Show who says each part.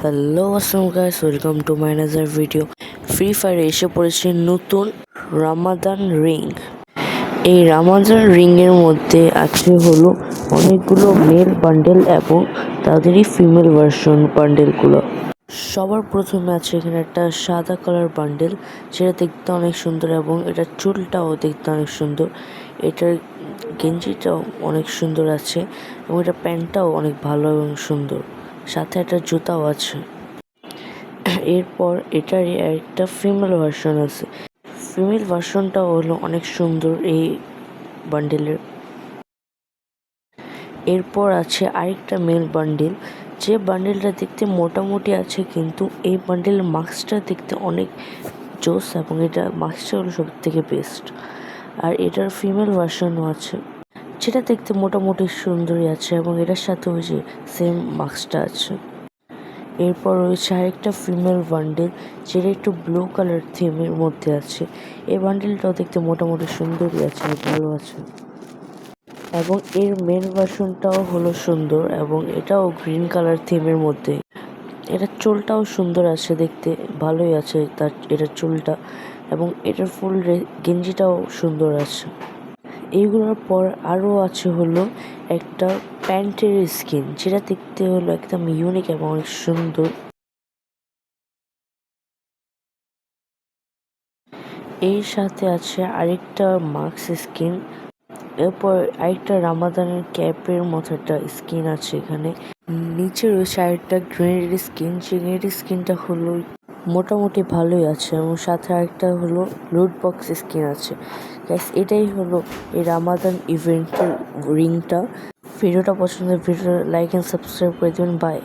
Speaker 1: Hello আসসালাম guys, welcome to my another video. Free ফায়ারে এসে পড়েছে নতুন রামাদান রিং। এই রামাদান রিংয়ের মধ্যে আছে হলো অনেকগুলো মেল বান্ডেল এবং তাদেরই ফিমেল ভার্সন বান্ডেলগুলো। সবার প্রথমে আছে এখানে একটা সাদা কালার বান্ডেল, যেটা দেখতে অনেক সুন্দর এবং এটার চুলটাও দেখতে অনেক সুন্দর। এটার গেঞ্জিটাও অনেক সুন্দর আছে এবং এটার প্যান্টটাও অনেক ভালো এবং সুন্দর, সাথে একটা জুতাও আছে। এরপর এটারই একটা ফিমেল ভার্সন আছে। ফিমেল ভার্সনটাও হলো অনেক সুন্দর এই বান্ডেলের। এরপর আছে আরেকটা মেল বান্ডেল, যে বান্ডেলটা দেখতে মোটামুটি আছে, কিন্তু এই বান্ডেলের মাস্কটা দেখতে অনেক জোস এবং এটা মাস্কটা হলো সব থেকে বেস্ট। আর এটার ফিমেল ভার্সনও আছে, যেটা দেখতে মোটামুটি সুন্দরই আছে এবং এটার সাথে ওই যে সেম মাস্কটা আছে। এরপর রয়েছে আরেকটা ফিমেল বান্ডেল, যেটা একটু ব্লু কালার থিমের মধ্যে আছে। এই বান্ডেলটাও দেখতে মোটামুটি সুন্দরই আছে, ভালো আছে। এবং এর মেন ভার্সনটাও হলো সুন্দর এবং এটাও গ্রিন কালার থিমের মধ্যে। এটার চুলটাও সুন্দর আছে, দেখতে ভালোই আছে এটার চুলটা, এবং এটার ফুল গেঞ্জিটাও সুন্দর আছে। এইগুলোর পর আরও আছে হলো একটা প্যান্টের স্কিন, যেটা দেখতে হলো একদম ইউনিক এবং অনেক সুন্দর। এর সাথে আছে আরেকটা মাস্ক স্কিন। এরপর আরেকটা রামাদানের ক্যাপের মতো একটা স্কিন আছে এখানে। নিচে রয়েছে আরেকটা গ্রেনেড স্কিন, যে গ্রেনেড স্কিনটা হলো মোটামুটি ভালোই আছে এবং সাথে আরেকটা হলো লুট বক্স স্কিন আছে। গ্যাস, এটাই হলো এই রামাদান ইভেন্টের রিংটা। ভিডিওটা পছন্দের ভিডিও লাইক অ্যান্ড সাবস্ক্রাইব করে দেবেন। বাই।